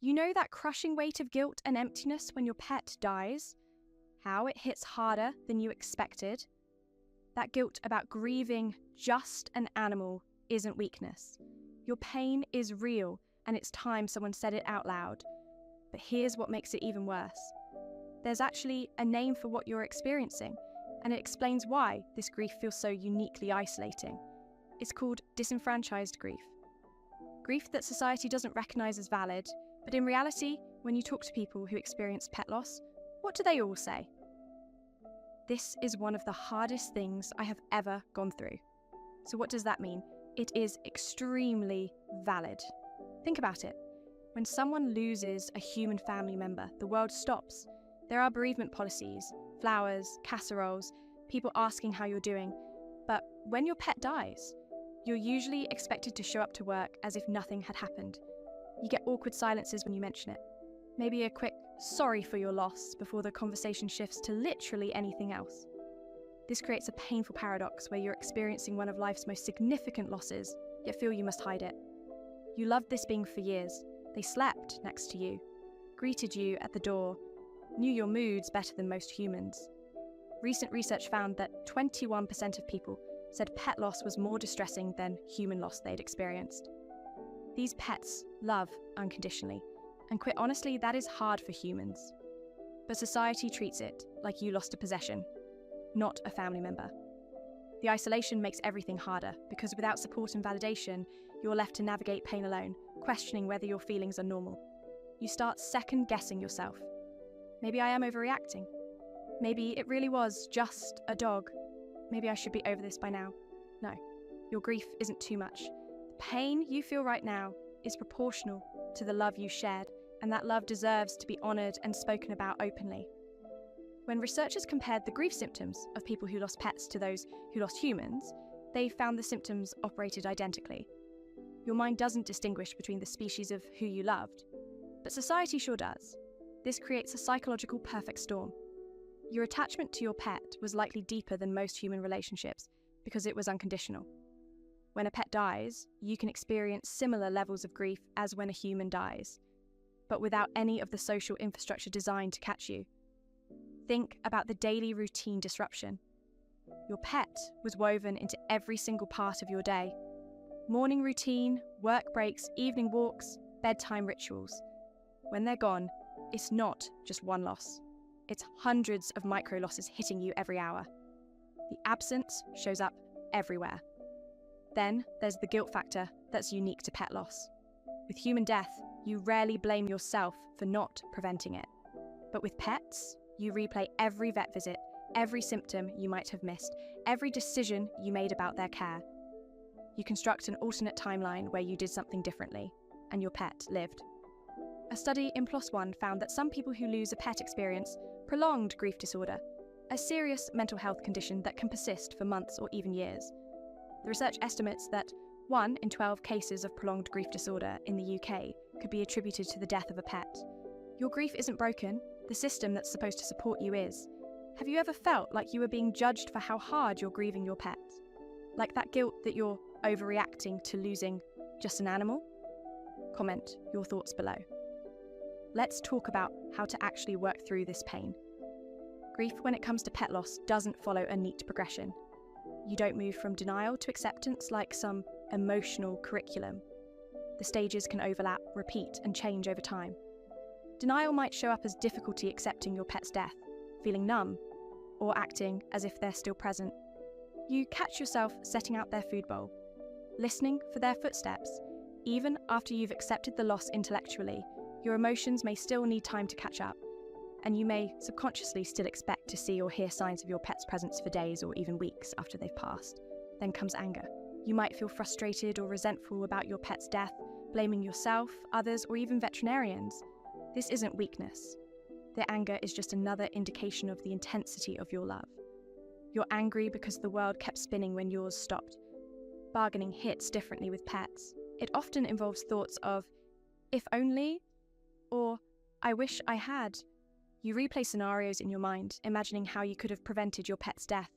You know that crushing weight of guilt and emptiness when your pet dies? How it hits harder than you expected? That guilt about grieving just an animal isn't weakness. Your pain is real, and it's time someone said it out loud. But here's what makes it even worse. There's actually a name for what you're experiencing, and it explains why this grief feels so uniquely isolating. It's called disenfranchised grief. Grief that society doesn't recognise as valid, but in reality, when you talk to people who experience pet loss, what do they all say? This is one of the hardest things I have ever gone through. So what does that mean? It is extremely valid. Think about it. When someone loses a human family member, the world stops. There are bereavement policies, flowers, casseroles, people asking how you're doing. But when your pet dies, you're usually expected to show up to work as if nothing had happened. You get awkward silences when you mention it. Maybe a quick sorry for your loss before the conversation shifts to literally anything else. This creates a painful paradox where you're experiencing one of life's most significant losses, yet feel you must hide it. You loved this being for years. They slept next to you, greeted you at the door, knew your moods better than most humans. Recent research found that 21% of people said pet loss was more distressing than human loss they'd experienced. These pets love unconditionally, and quite honestly, that is hard for humans. But society treats it like you lost a possession, not a family member. The isolation makes everything harder, because without support and validation, you're left to navigate pain alone, questioning whether your feelings are normal. You start second-guessing yourself. Maybe I am overreacting. Maybe it really was just a dog. Maybe I should be over this by now. No, your grief isn't too much. The pain you feel right now is proportional to the love you shared, and that love deserves to be honoured and spoken about openly. When researchers compared the grief symptoms of people who lost pets to those who lost humans, they found the symptoms operated identically. Your mind doesn't distinguish between the species of who you loved, but society sure does. This creates a psychological perfect storm. Your attachment to your pet was likely deeper than most human relationships because it was unconditional. When a pet dies, you can experience similar levels of grief as when a human dies, but without any of the social infrastructure designed to catch you. Think about the daily routine disruption. Your pet was woven into every single part of your day. Morning routine, work breaks, evening walks, bedtime rituals. When they're gone, it's not just one loss. It's hundreds of micro losses hitting you every hour. The absence shows up everywhere. Then there's the guilt factor that's unique to pet loss. With human death, you rarely blame yourself for not preventing it. But with pets, you replay every vet visit, every symptom you might have missed, every decision you made about their care. You construct an alternate timeline where you did something differently, and your pet lived. A study in PLOS ONE found that some people who lose a pet experience prolonged grief disorder, a serious mental health condition that can persist for months or even years. The research estimates that 1 in 12 cases of prolonged grief disorder in the UK could be attributed to the death of a pet. Your grief isn't broken, the system that's supposed to support you is. Have you ever felt like you were being judged for how hard you're grieving your pet? Like that guilt that you're overreacting to losing just an animal? Comment your thoughts below. Let's talk about how to actually work through this pain. Grief when it comes to pet loss doesn't follow a neat progression. You don't move from denial to acceptance like some emotional curriculum. The stages can overlap, repeat, and change over time. Denial might show up as difficulty accepting your pet's death, feeling numb, or acting as if they're still present. You catch yourself setting out their food bowl, listening for their footsteps. Even after you've accepted the loss intellectually, your emotions may still need time to catch up, and you may subconsciously still expect to see or hear signs of your pet's presence for days or even weeks after they've passed. Then comes anger. You might feel frustrated or resentful about your pet's death, blaming yourself, others, or even veterinarians. This isn't weakness. The anger is just another indication of the intensity of your love. You're angry because the world kept spinning when yours stopped. Bargaining hits differently with pets. It often involves thoughts of, if only, or I wish I had. You replay scenarios in your mind, imagining how you could have prevented your pet's death.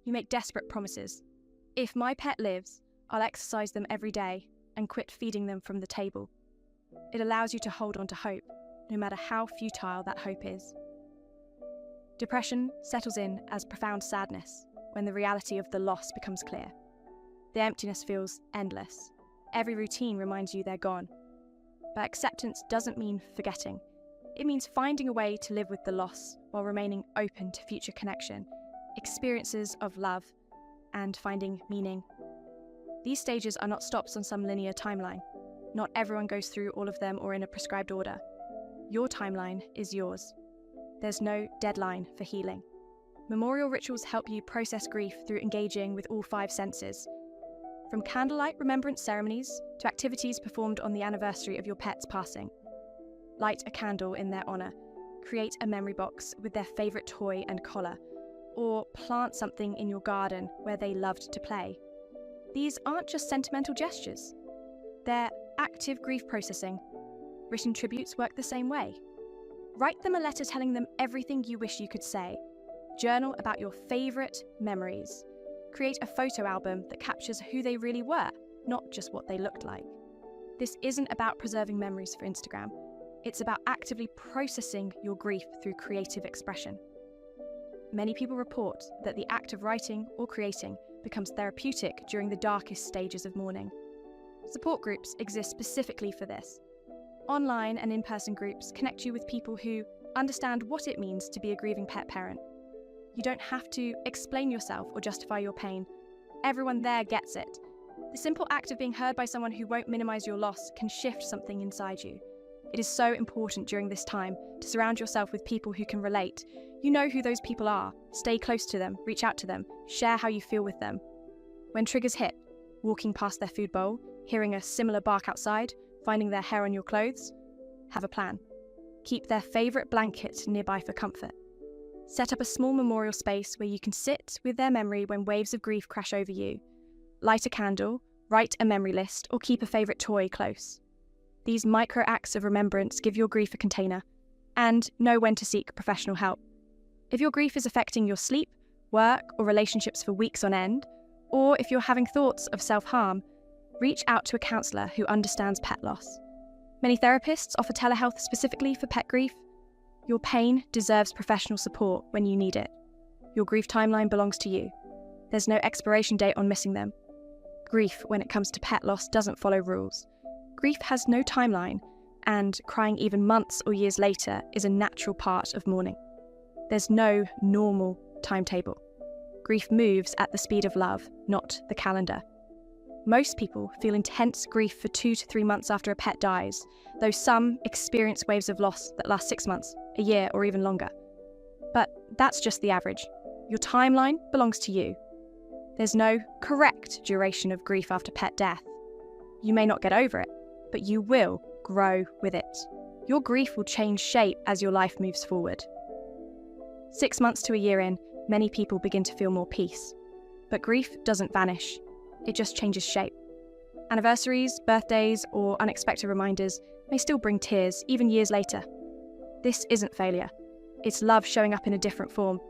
You make desperate promises. If my pet lives, I'll exercise them every day and quit feeding them from the table. It allows you to hold on to hope, no matter how futile that hope is. Depression settles in as profound sadness when the reality of the loss becomes clear. The emptiness feels endless. Every routine reminds you they're gone. But acceptance doesn't mean forgetting. It means finding a way to live with the loss while remaining open to future connection, experiences of love, and finding meaning. These stages are not stops on some linear timeline. Not everyone goes through all of them or in a prescribed order. Your timeline is yours. There's no deadline for healing. Memorial rituals help you process grief through engaging with all 5 senses. From candlelight remembrance ceremonies to activities performed on the anniversary of your pet's passing. Light a candle in their honour, create a memory box with their favourite toy and collar, or plant something in your garden where they loved to play. These aren't just sentimental gestures. They're active grief processing. Written tributes work the same way. Write them a letter telling them everything you wish you could say. Journal about your favourite memories. Create a photo album that captures who they really were, not just what they looked like. This isn't about preserving memories for Instagram. It's about actively processing your grief through creative expression. Many people report that the act of writing or creating becomes therapeutic during the darkest stages of mourning. Support groups exist specifically for this. Online and in-person groups connect you with people who understand what it means to be a grieving pet parent. You don't have to explain yourself or justify your pain. Everyone there gets it. The simple act of being heard by someone who won't minimize your loss can shift something inside you. It is so important during this time to surround yourself with people who can relate. You know who those people are. Stay close to them, reach out to them, share how you feel with them. When triggers hit, walking past their food bowl, hearing a similar bark outside, finding their hair on your clothes, have a plan. Keep their favourite blanket nearby for comfort. Set up a small memorial space where you can sit with their memory when waves of grief crash over you. Light a candle, write a memory list, or keep a favourite toy close. These micro acts of remembrance give your grief a container, and know when to seek professional help. If your grief is affecting your sleep, work, or relationships for weeks on end, or if you're having thoughts of self-harm, reach out to a counsellor who understands pet loss. Many therapists offer telehealth specifically for pet grief. Your pain deserves professional support when you need it. Your grief timeline belongs to you. There's no expiration date on missing them. Grief, when it comes to pet loss, doesn't follow rules. Grief has no timeline, and crying even months or years later is a natural part of mourning. There's no normal timetable. Grief moves at the speed of love, not the calendar. Most people feel intense grief for 2 to 3 months after a pet dies, though some experience waves of loss that last 6 months, a year, or even longer. But that's just the average. Your timeline belongs to you. There's no correct duration of grief after pet death. You may not get over it, but you will grow with it. Your grief will change shape as your life moves forward. 6 months to a year in, many people begin to feel more peace. But grief doesn't vanish. It just changes shape. Anniversaries, birthdays, or unexpected reminders may still bring tears, even years later. This isn't failure. It's love showing up in a different form.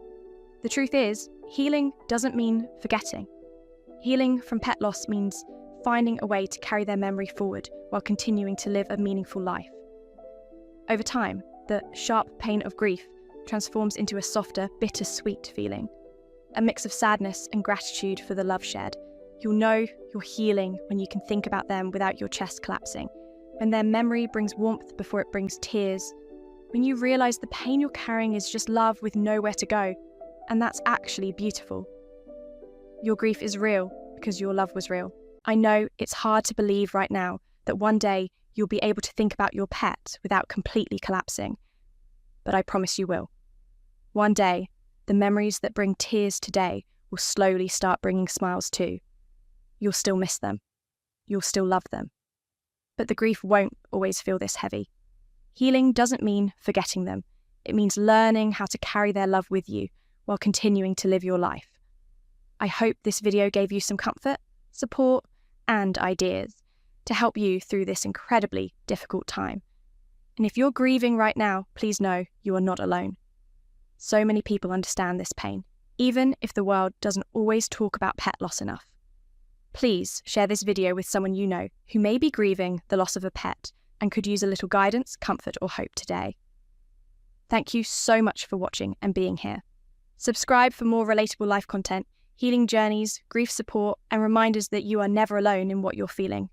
The truth is, healing doesn't mean forgetting. Healing from pet loss means finding a way to carry their memory forward while continuing to live a meaningful life. Over time, the sharp pain of grief transforms into a softer, bittersweet feeling, a mix of sadness and gratitude for the love shared. You'll know you're healing when you can think about them without your chest collapsing, when their memory brings warmth before it brings tears, when you realise the pain you're carrying is just love with nowhere to go, and that's actually beautiful. Your grief is real because your love was real. I know it's hard to believe right now that one day you'll be able to think about your pet without completely collapsing, but I promise you will. One day, the memories that bring tears today will slowly start bringing smiles too. You'll still miss them. You'll still love them. But the grief won't always feel this heavy. Healing doesn't mean forgetting them. It means learning how to carry their love with you while continuing to live your life. I hope this video gave you some comfort, support, and ideas to help you through this incredibly difficult time. And if you're grieving right now, please know you are not alone. So many people understand this pain, even if the world doesn't always talk about pet loss enough. Please share this video with someone you know who may be grieving the loss of a pet and could use a little guidance, comfort, or hope today. Thank you so much for watching and being here. Subscribe for more relatable life content, healing journeys, grief support, and reminders that you are never alone in what you're feeling.